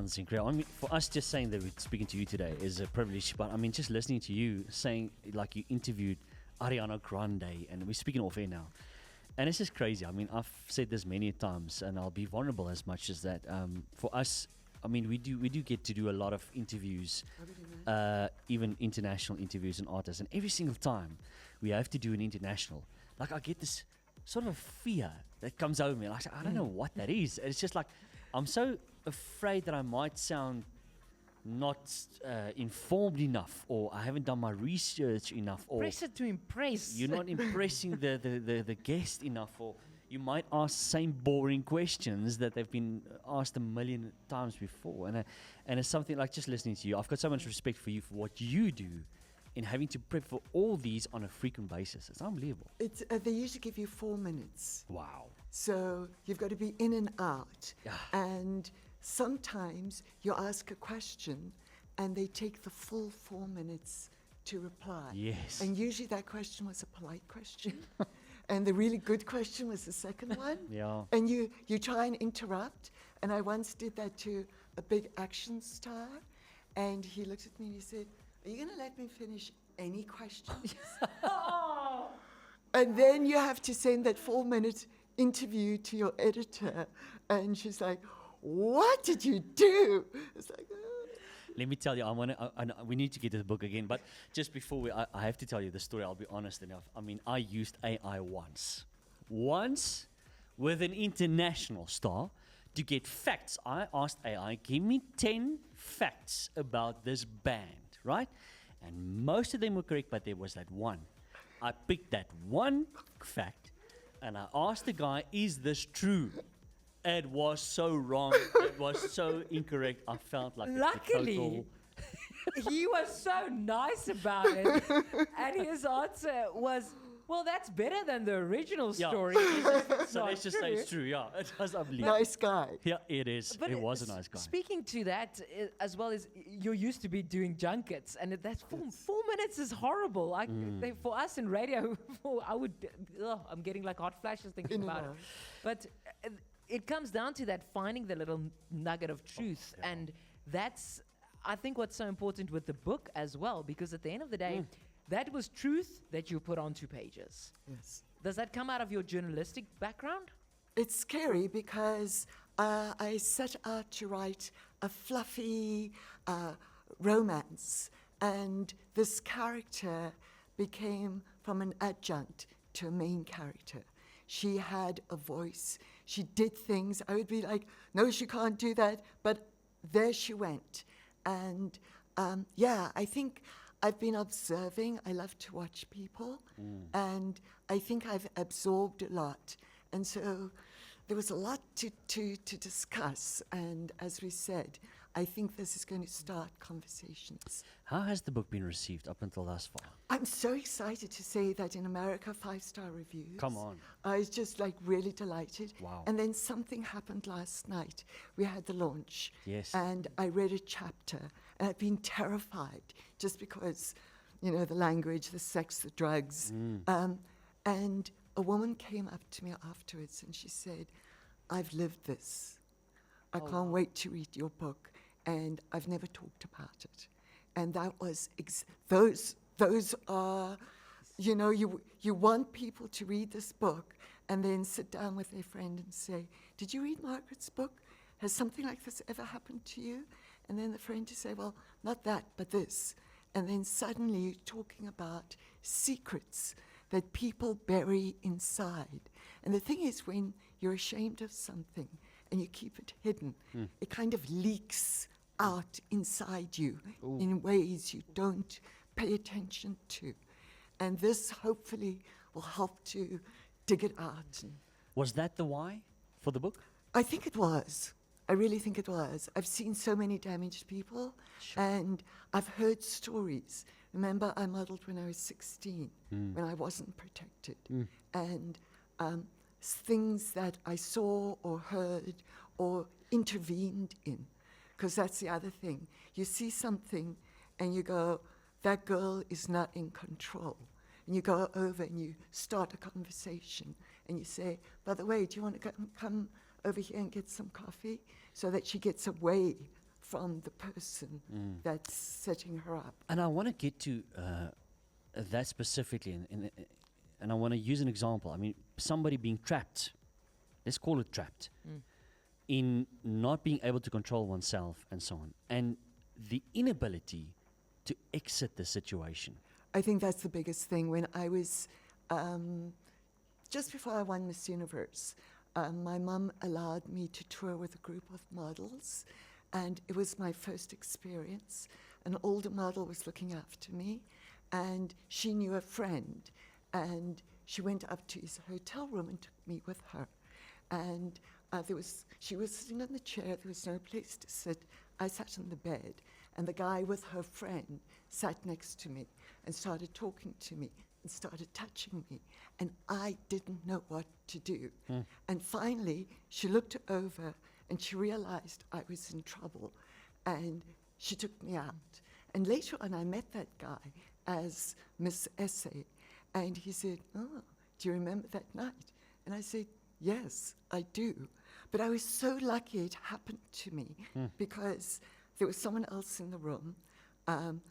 sounds incredible. I mean, for us just saying that we're speaking to you today is a privilege, but I mean, just listening to you saying, like, you interviewed Ariana Grande, and we're speaking off air now. And it's just crazy. I mean, I've said this many times, and I'll be vulnerable as much as that. For us, I mean, we do get to do a lot of interviews, even international interviews and artists, and every single time we have to do an international, like, I get this sort of fear that comes over me. Like, I don't know what that is. It's just like, I'm so afraid that I might sound not informed enough, or I haven't done my research enough, or Pressure to impress. you're not impressing the guest enough, or you might ask the same boring questions that they've been asked a million times before. And it's something like, just listening to you, I've got so much respect for you for what you do in having to prep for all these on a frequent basis. It's unbelievable. It's, they usually give you 4 minutes. Wow. So you've got to be in and out. Yeah. And sometimes you ask a question and they take the full 4 minutes to reply. Yes. And usually that question was a polite question. And the really good question was the second one. Yeah. And you try and interrupt. And I once did that to a big action star. And he looked at me and he said, "Are you going to let me finish any questions?" And then you have to send that 4-minute interview to your editor. And she's like, "What did you do?" It's like, Let me tell you, we need to get to the book again, but just before I have to tell you the story. I'll be honest enough. I mean, I used AI once with an international star to get facts. I asked AI, give me 10 facts about this band, right? And most of them were correct, but there was that one. I picked that one fact, and I asked the guy, is this true? It was so wrong. It was so incorrect. I felt like Luckily, he was so nice about it. And his answer was, well, that's better than the original story. So let's just say it's true. Yeah, it was unbelievable. nice guy. Yeah, it is. But it was a nice guy. Speaking to that, as well as you're used to be doing junkets, and that's 4 minutes is horrible. For us in radio, I'm getting like hot flashes thinking about it. But it comes down to that, finding the little nugget of truth. And that's, I think, what's so important with the book as well, because at the end of the day, that was truth that you put on 2 pages. Yes. Does that come out of your journalistic background? It's scary because I set out to write a fluffy romance, and this character became from an adjunct to a main character. She had a voice. She did things. I would be like, no, she can't do that. But there she went. And I think I've been observing. I love to watch people. And I think I've absorbed a lot. And so there was a lot to discuss. And as we said, I think this is going to start conversations. How has the book been received up until thus far? I'm so excited to say that in America, 5-star reviews. Come on. I was just like really delighted. Wow. And then something happened last night. We had the launch. Yes. And I read a chapter, and I've been terrified just because, the language, the sex, the drugs. And a woman came up to me afterwards and she said, "I've lived this. I can't wait to read your book." And I've never talked about it. And that was, those are, you want people to read this book and then sit down with their friend and say, "Did you read Margaret's book? Has something like this ever happened to you?" And then the friend to say, "Well, not that, but this." And then suddenly you're talking about secrets that people bury inside. And the thing is, when you're ashamed of something and you keep it hidden, it kind of leaks out inside you in ways you don't pay attention to. And this hopefully will help to dig it out. Was that the why for the book? I think it was. I really think it was. I've seen so many damaged people, and I've heard stories. Remember, I modeled when I was 16, when I wasn't protected. And things that I saw or heard or intervened in. Because that's the other thing. You see something and you go, that girl is not in control. And you go over and you start a conversation and you say, "By the way, do you want to come over here and get some coffee?" So that she gets away from the person that's setting her up. And I want to get to that specifically, and I want to use an example. I mean, somebody being trapped, let's call it trapped, in not being able to control oneself and so on, and the inability to exit the situation. I think that's the biggest thing. When I was, just before I won Miss Universe, my mum allowed me to tour with a group of models, and it was my first experience. An older model was looking after me, and she knew a friend, and she went up to his hotel room and took me with her. And she was sitting on the chair, there was no place to sit. I sat on the bed, and the guy with her friend sat next to me and started talking to me and started touching me, and I didn't know what to do. And finally, she looked over and she realized I was in trouble, and she took me out. And later on, I met that guy as Miss Essay, and he said, "Oh, do you remember that night?" And I said, "Yes, I do." But I was so lucky it happened to me because there was someone else in the room.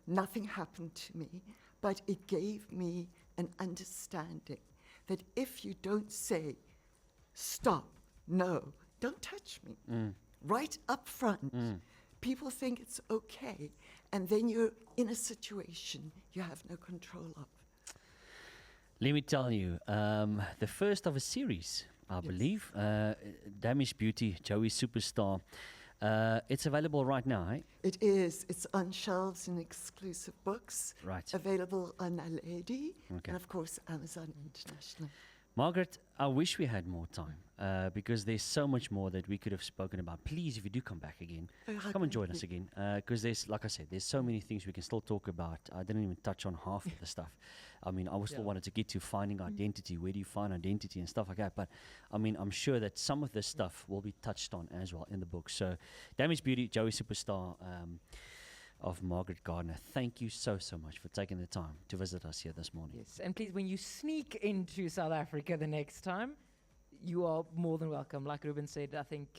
Nothing happened to me, but it gave me an understanding that if you don't say, "Stop, no, don't touch me," right up front, people think it's okay, and then you're in a situation you have no control of. Let me tell you, the first of a series, I believe, Damaged Beauty, Joey Superstar. It's available right now, eh? It is. It's on shelves in exclusive books. Right. Available on A Lady, Okay. and of course Amazon International. Margaret, I wish we had more time because there's so much more that we could have spoken about. Please, if you do come back again, come and join us again because there's, like I said, there's so many things we can still talk about. I didn't even touch on half of the stuff. I mean, I still wanted to get to finding identity. Where do you find identity and stuff like that? But I mean, I'm sure that some of this stuff will be touched on as well in the book. So, Damaged Beauty, Joey Superstar of Margaret Gardine. Thank you so much for taking the time to visit us here this morning. Yes, and please, when you sneak into South Africa the next time, you are more than welcome. Like Ruben said, I think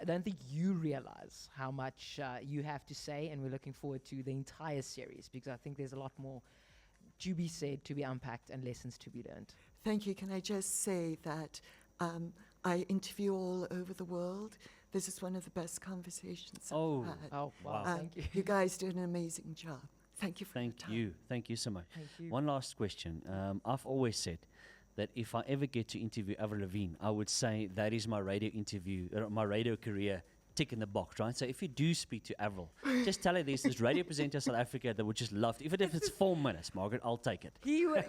I don't think you realize how much you have to say, and we're looking forward to the entire series because I think there's a lot more to be said, to be unpacked, and lessons to be learned. Thank you. Can I just say that I interview all over the world. This is one of the best conversations I've had. Oh, wow. Thank you. You guys do an amazing job. Thank you for your time. Thank you so much. Thank you. One last question. I've always said that if I ever get to interview Avril Lavigne, I would say that is my radio interview, my radio career tick in the box, right? So if you do speak to Avril, just tell her there's this radio presenter in South Africa that would just love to. Even if it's 4 minutes, Margaret, I'll take it. He would,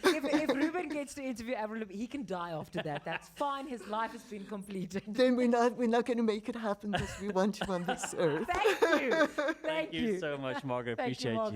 if Ruben gets to interview Avril, he can die after that. That's fine. His life has been completed. Then we're not going to make it happen because we want you on this earth. Thank you. Thank you so much, Margaret. Thank you, Appreciate you. Margaret.